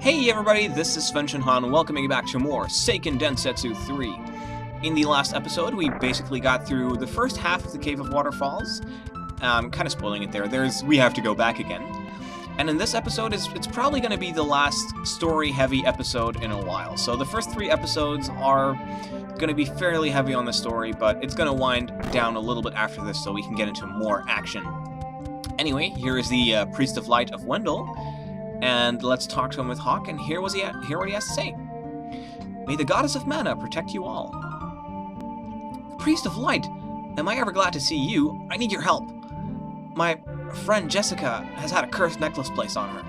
Hey everybody, this is Svenshinhan, welcoming you back to more Seiken Densetsu 3. In the last episode, we basically got through the first half of the Cave of Waterfalls. Kind of spoiling it there. We have to go back again. And in this episode, it's probably going to be the last story-heavy episode in a while. So the first 3 episodes are going to be fairly heavy on the story, but it's going to wind down a little bit after this so we can get into more action. Anyway, here is the Priest of Light of Wendell. And let's talk to him with Hawk and hear what he has to say. May the goddess of mana protect you all. Priest of Light, am I ever glad to see you? I need your help. My friend Jessica has had a cursed necklace placed on her,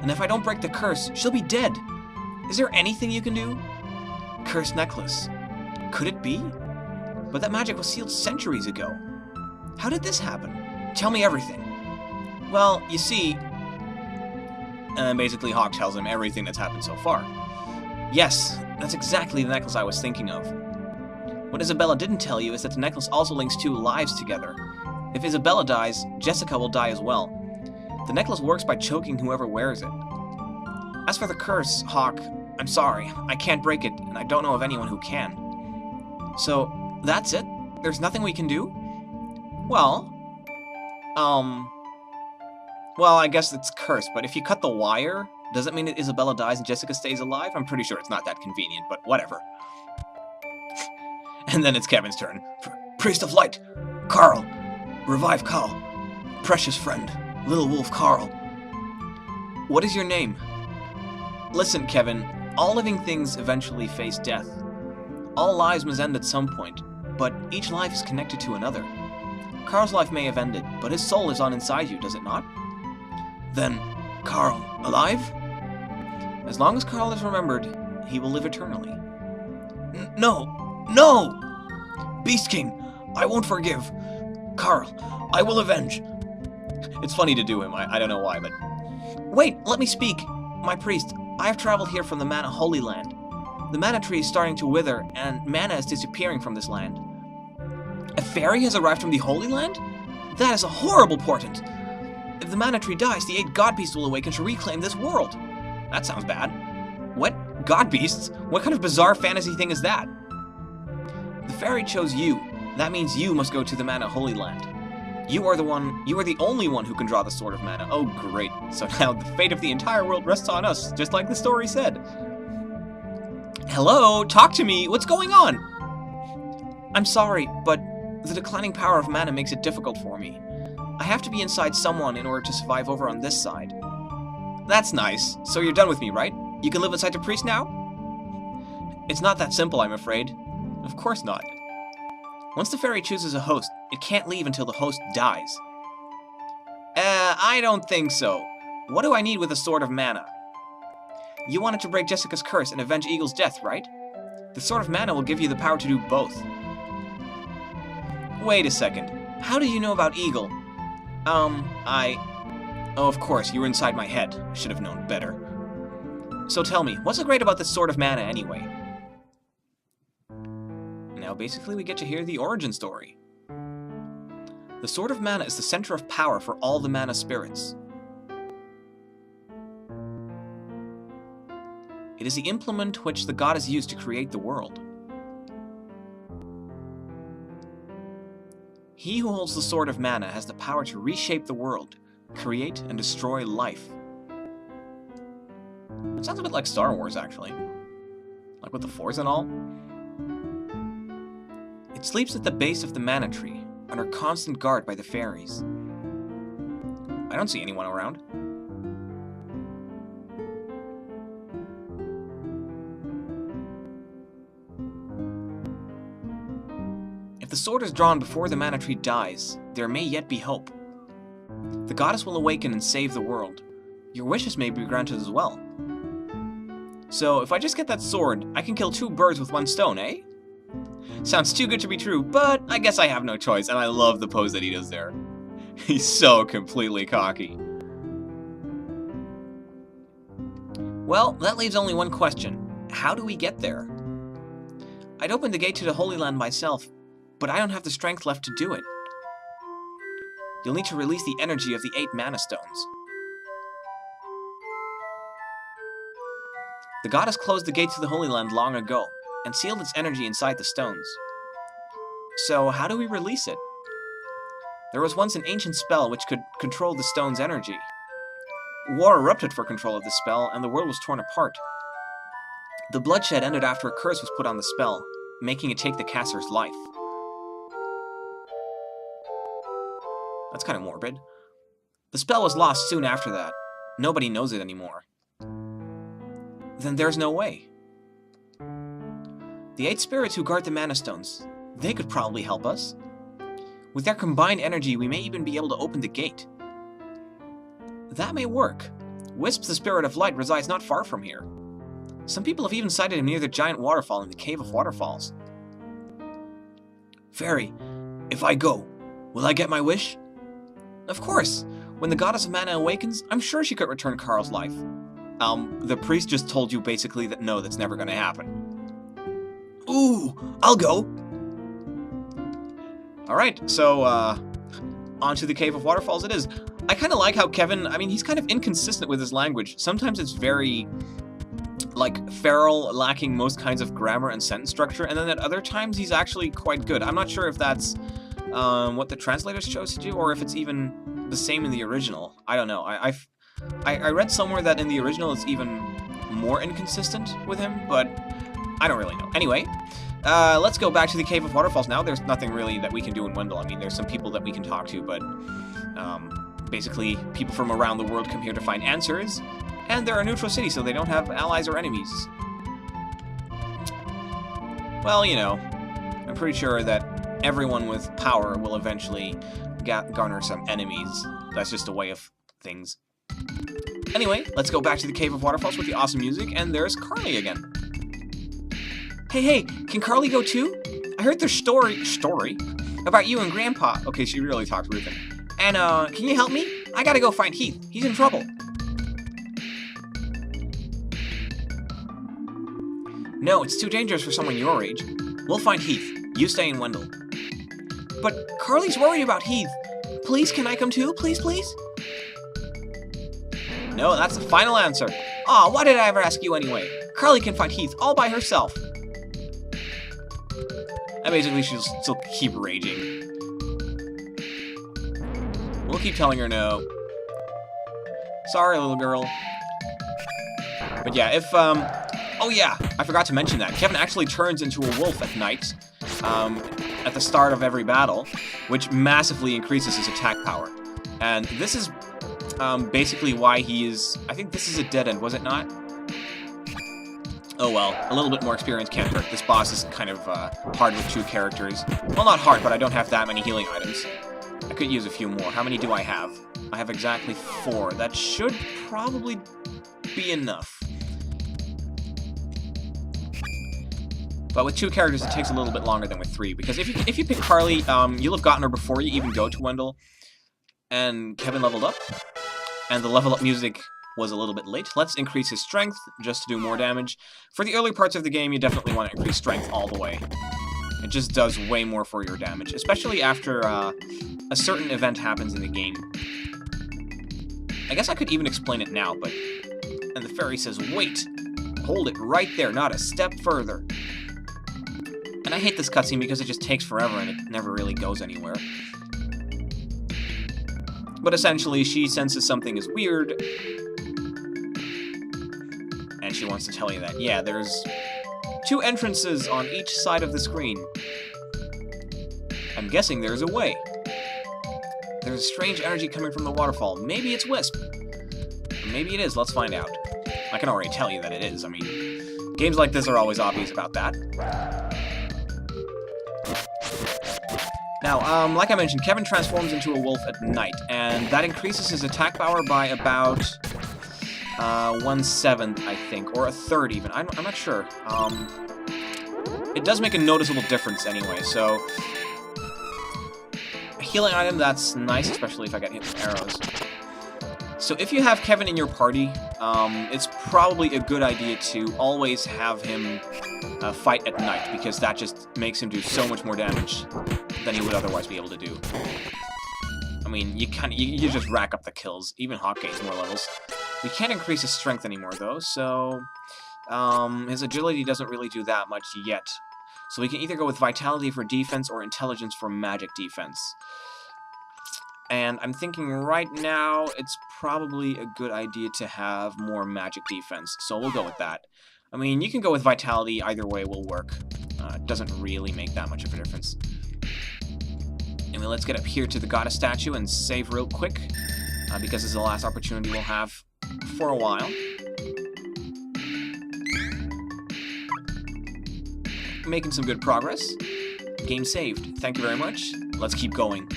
and if I don't break the curse, she'll be dead. Is there anything you can do? Cursed necklace. Could it be? But that magic was sealed centuries ago. How did this happen? Tell me everything. Well, you see... And basically Hawk tells him everything that's happened so far. Yes, that's exactly the necklace I was thinking of. What Isabella didn't tell you is that the necklace also links 2 lives together. If Isabella dies, Jessica will die as well. The necklace works by choking whoever wears it. As for the curse, Hawk, I'm sorry, I can't break it, and I don't know of anyone who can. So, that's it? There's nothing we can do? Well, I guess it's cursed, but if you cut the wire, does it mean that Isabella dies and Jessica stays alive? I'm pretty sure it's not that convenient, but whatever. And then it's Kevin's turn. Priest of Light! Carl! Revive Carl! Precious friend, little wolf Carl. What is your name? Listen, Kevin, all living things eventually face death. All lives must end at some point, but each life is connected to another. Carl's life may have ended, but his soul is on inside you, does it not? Then, Carl, alive? As long as Carl is remembered, he will live eternally. No! No! Beast King, I won't forgive. Carl, I will avenge. It's funny to do him, I don't know why, but... Wait, let me speak! My priest, I have traveled here from the Mana Holy Land. The mana tree is starting to wither, and mana is disappearing from this land. A fairy has arrived from the Holy Land? That is a horrible portent! If the mana tree dies, the 8 god beasts will awaken to reclaim this world. That sounds bad. What? God beasts? What kind of bizarre fantasy thing is that? The fairy chose you. That means you must go to the Mana Holy Land. You are the only one who can draw the Sword of Mana. Oh, great. So now the fate of the entire world rests on us, just like the story said. Hello? Talk to me! What's going on? I'm sorry, but the declining power of mana makes it difficult for me. I have to be inside someone in order to survive over on this side. That's nice. So you're done with me, right? You can live inside the priest now? It's not that simple, I'm afraid. Of course not. Once the fairy chooses a host, it can't leave until the host dies. I don't think so. What do I need with a Sword of Mana? You wanted to break Jessica's curse and avenge Eagle's death, right? The Sword of Mana will give you the power to do both. Wait a second. How do you know about Eagle? Oh, of course, you were inside my head. I should have known better. So tell me, what's so great about this Sword of Mana anyway? Now basically we get to hear the origin story. The Sword of Mana is the center of power for all the mana spirits. It is the implement which the goddess used to create the world. He who holds the Sword of Mana has the power to reshape the world, create and destroy life. It sounds a bit like Star Wars, actually. Like with the Force and all. It sleeps at the base of the mana tree, under constant guard by the fairies. I don't see anyone around. If the sword is drawn before the mana tree dies, there may yet be hope. The goddess will awaken and save the world. Your wishes may be granted as well. So, if I just get that sword, I can kill 2 birds with 1 stone, eh? Sounds too good to be true, but I guess I have no choice, and I love the pose that he does there. He's so completely cocky. Well, that leaves only one question. How do we get there? I'd open the gate to the Holy Land myself, but I don't have the strength left to do it. You'll need to release the energy of the 8 mana stones. The goddess closed the gate to the Holy Land long ago, and sealed its energy inside the stones. So, how do we release it? There was once an ancient spell which could control the stone's energy. War erupted for control of this spell, and the world was torn apart. The bloodshed ended after a curse was put on the spell, making it take the caster's life. That's kind of morbid. The spell was lost soon after that. Nobody knows it anymore. Then there's no way. The 8 spirits who guard the mana stones, they could probably help us. With their combined energy, we may even be able to open the gate. That may work. Wisp, the spirit of light, resides not far from here. Some people have even sighted him near the giant waterfall in the Cave of Waterfalls. Fairy, if I go, will I get my wish? Of course. When the goddess of mana awakens, I'm sure she could return Carl's life. The priest just told you basically that no, that's never gonna happen. Ooh, I'll go! Alright, so, onto the Cave of Waterfalls it is. I kind of like how Kevin, I mean, he's kind of inconsistent with his language. Sometimes it's very, like, feral, lacking most kinds of grammar and sentence structure, and then at other times he's actually quite good. I'm not sure if that's what the translators chose to do, or if it's even the same in the original. I don't know. I read somewhere that in the original it's even more inconsistent with him, but I don't really know. Anyway, let's go back to the Cave of Waterfalls now. There's nothing really that we can do in Wendell. I mean, there's some people that we can talk to, but basically people from around the world come here to find answers, and they're a neutral city, so they don't have allies or enemies. Well, you know, I'm pretty sure that everyone with power will eventually garner some enemies. That's just a way of things. Anyway, let's go back to the Cave of Waterfalls with the awesome music, and there's Carly again. Hey, can Carly go too? I heard their story about you and Grandpa. Okay, she really talked Reuben. And, can you help me? I gotta go find Heath. He's in trouble. No, it's too dangerous for someone your age. We'll find Heath. You stay in Wendell. But Carly's worried about Heath. Please, can I come too? Please, please? No, that's the final answer. Aw, why did I ever ask you anyway? Carly can find Heath all by herself. And basically, she'll still keep raging. We'll keep telling her no. Sorry, little girl. But yeah, if, oh yeah, I forgot to mention that. Kevin actually turns into a wolf at night, at the start of every battle, which massively increases his attack power. And this is, basically why he is... I think this is a dead end, was it not? Oh well, a little bit more experience can't hurt. This boss is kind of, hard with 2 characters. Well, not hard, but I don't have that many healing items. I could use a few more. How many do I have? I have exactly 4. That should probably be enough. But with 2 characters, it takes a little bit longer than with 3, because if you pick Carly, you'll have gotten her before you even go to Wendell. And Kevin leveled up, and the level up music was a little bit late. Let's increase his strength, just to do more damage. For the early parts of the game, you definitely want to increase strength all the way. It just does way more for your damage, especially after a certain event happens in the game. I guess I could even explain it now, but... And the fairy says, wait! Hold it right there, not a step further. And I hate this cutscene because it just takes forever and it never really goes anywhere. But essentially, she senses something is weird, and she wants to tell you that, yeah, there's 2 entrances on each side of the screen. I'm guessing there's a way. There's a strange energy coming from the waterfall. Maybe it's Wisp. Or maybe it is. Let's find out. I can already tell you that it is. I mean, games like this are always obvious about that. Now, like I mentioned, Kevin transforms into a wolf at night, and that increases his attack power by about 1/7, I think, or 1/3 even. I'm not sure. It does make a noticeable difference anyway, so... A healing item, that's nice, especially if I get hit with arrows. So if you have Kevin in your party, it's probably a good idea to always have him fight at night, because that just makes him do so much more damage than he would otherwise be able to do. I mean, you just rack up the kills. Even Hawk gains more levels. We can't increase his strength anymore, though, so... His agility doesn't really do that much yet. So we can either go with vitality for defense or intelligence for magic defense. And I'm thinking right now it's probably a good idea to have more magic defense, so we'll go with that. I mean, you can go with vitality, either way will work. It doesn't really make that much of a difference. Anyway, let's get up here to the goddess statue and save real quick, because this is the last opportunity we'll have for a while. Making some good progress. Game saved. Thank you very much. Let's keep going.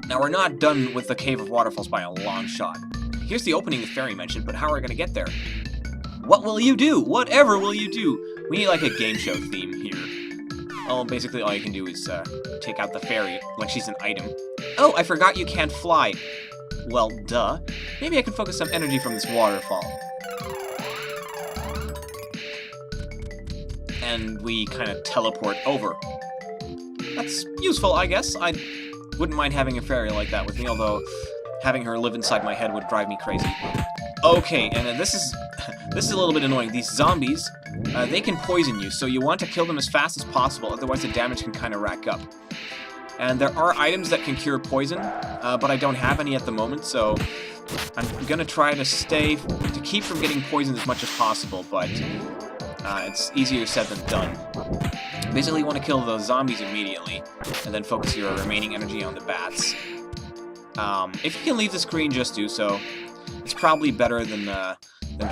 Now, we're not done with the Cave of Waterfalls by a long shot. Here's the opening the fairy mentioned, but how are we going to get there? What will you do? Whatever will you do? We need like a game show theme here. Oh, basically all you can do is take out the fairy like she's an item. Oh, I forgot you can't fly. Well, duh. Maybe I can focus some energy from this waterfall. And we kind of teleport over. That's useful, I guess. I wouldn't mind having a fairy like that with me, although having her live inside my head would drive me crazy. Okay, and then this is a little bit annoying. These zombies, they can poison you, so you want to kill them as fast as possible, otherwise the damage can kind of rack up. And there are items that can cure poison, but I don't have any at the moment, so I'm gonna try to keep from getting poisoned as much as possible, but it's easier said than done. Basically, you want to kill those zombies immediately, and then focus your remaining energy on the bats. If you can leave the screen, just do so. It's probably better than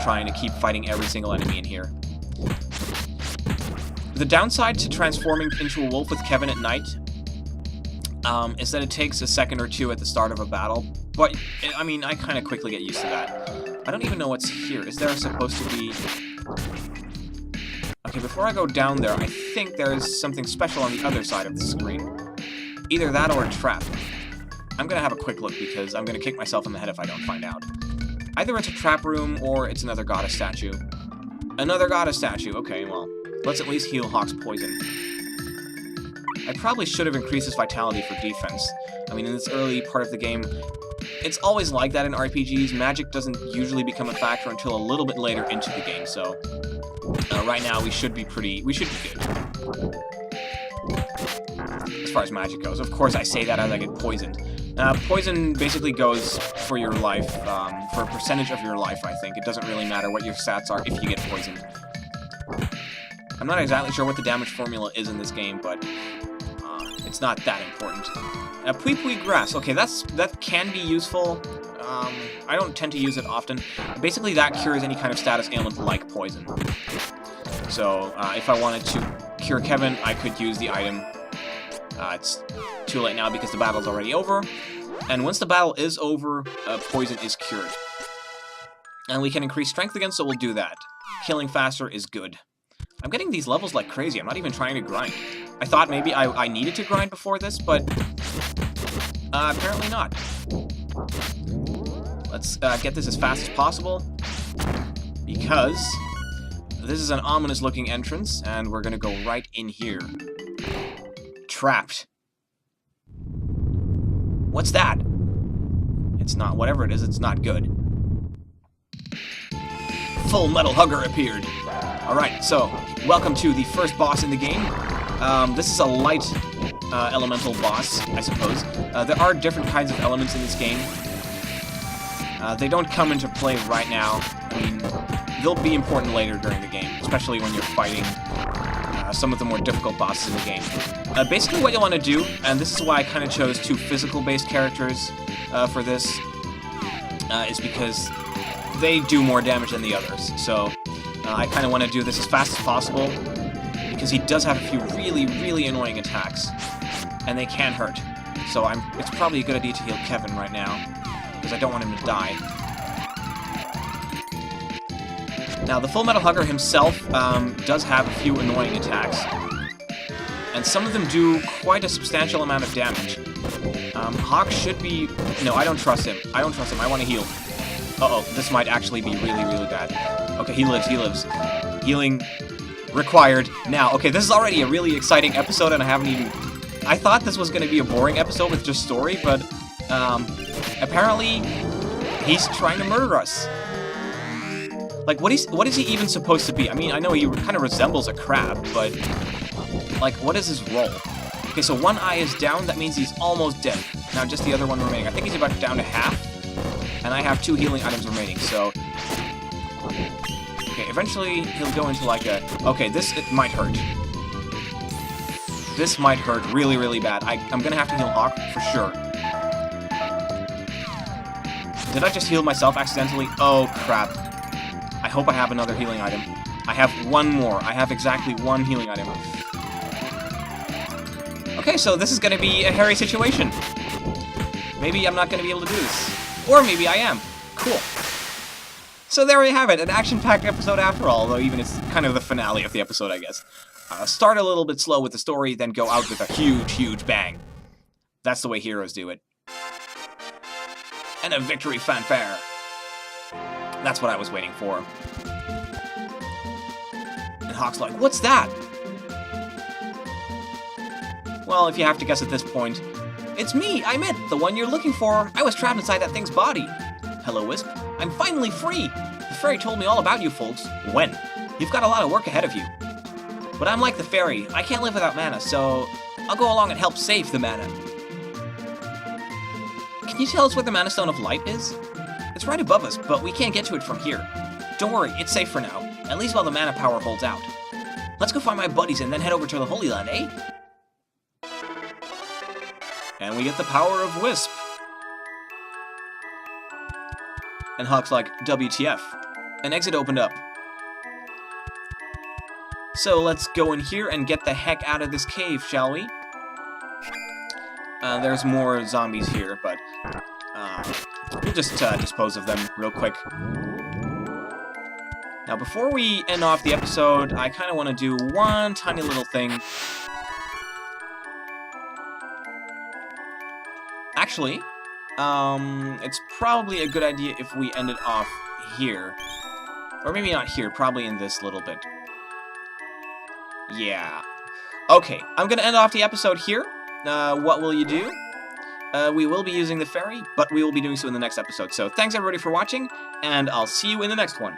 trying to keep fighting every single enemy in here. The downside to transforming into a wolf with Kevin at night is that it takes a second or two at the start of a battle, but, I mean, I kind of quickly get used to that. I don't even know what's here. Is there supposed to be... Okay, before I go down there, I think there's something special on the other side of the screen. Either that or a trap. I'm gonna have a quick look because I'm gonna kick myself in the head if I don't find out. Either it's a trap room or it's another goddess statue. Another goddess statue. Okay, well, let's at least heal Hawk's poison. I probably should have increased his vitality for defense. I mean, in this early part of the game, it's always like that in RPGs. Magic doesn't usually become a factor until a little bit later into the game, so... right now, we should be good. As far as magic goes. Of course, I say that as I get poisoned. Poison basically goes for your life, for a percentage of your life, I think. It doesn't really matter what your stats are if you get poisoned. I'm not exactly sure what the damage formula is in this game, but it's not that important. Pui Pui Grass. Okay, that can be useful. I don't tend to use it often. Basically, that cures any kind of status ailment like poison. So, if I wanted to cure Kevin, I could use the item. It's too late now because the battle's already over. And once the battle is over, poison is cured. And we can increase strength again, so we'll do that. Killing faster is good. I'm getting these levels like crazy. I'm not even trying to grind. I thought maybe I needed to grind before this, but apparently not. Let's get this as fast as possible, because this is an ominous-looking entrance, and we're gonna go right in here. Trapped. What's that? It's not, whatever it is, it's not good. Full Metal Hugger appeared. Alright, so, welcome to the first boss in the game. This is a light elemental boss, I suppose. There are different kinds of elements in this game. They don't come into play right now. I mean, they'll be important later during the game, especially when you're fighting some of the more difficult bosses in the game. Basically what you want to do, and this is why I kind of chose two physical-based characters for this, is because they do more damage than the others. So I kind of want to do this as fast as possible, because he does have a few really, really annoying attacks, and they can hurt. So it's probably a good idea to heal Kevin right now, because I don't want him to die. Now, the Full Metal Hugger himself does have a few annoying attacks, and some of them do quite a substantial amount of damage. Hawk should be... No, I don't trust him. I don't trust him. I want to heal. Uh-oh, this might actually be really, really bad. Okay, he lives, he lives. Healing required now. Okay, this is already a really exciting episode, and I haven't even... I thought this was going to be a boring episode with just story, but apparently he's trying to murder us. Like, what is he even supposed to be? I mean, I know he kind of resembles a crab, but, like, what is his role? Okay, so one eye is down, that means he's almost dead. Now just the other one remaining. I think he's about down to half, and I have 2 healing items remaining, so... Okay, eventually he'll go into like a... Okay, it might hurt. This might hurt really, really bad. I'm gonna have to heal Hawk, for sure. Did I just heal myself accidentally? Oh, crap. I hope I have another healing item. I have 1 more. I have exactly 1 healing item. Okay, so this is gonna be a hairy situation. Maybe I'm not gonna be able to do this. Or maybe I am. Cool. So there we have it, an action-packed episode after all, though even it's kind of the finale of the episode, I guess. Start a little bit slow with the story, then go out with a huge, huge bang. That's the way heroes do it. And a victory fanfare. That's what I was waiting for. And Hawk's like, what's that? Well, if you have to guess at this point, it's me, I'm it, the one you're looking for. I was trapped inside that thing's body. Hello, Wisp. I'm finally free. The fairy told me all about you folks. When? You've got a lot of work ahead of you. But I'm like the fairy. I can't live without mana, so I'll go along and help save the mana. Can you tell us where the Mana Stone of Light is? It's right above us, but we can't get to it from here. Don't worry, it's safe for now. At least while the mana power holds out. Let's go find my buddies and then head over to the Holy Land, eh? And we get the power of Wisp. And Hawk's like, WTF. An exit opened up. So let's go in here and get the heck out of this cave, shall we? There's more zombies here, but we'll just dispose of them real quick. Now, before we end off the episode, I kind of want to do one tiny little thing. Actually, it's probably a good idea if we end it off here. Or maybe not here, probably in this little bit. Yeah. Okay, I'm going to end off the episode here. What will you do? We will be using the ferry, but we will be doing so in the next episode. So thanks everybody for watching, and I'll see you in the next one.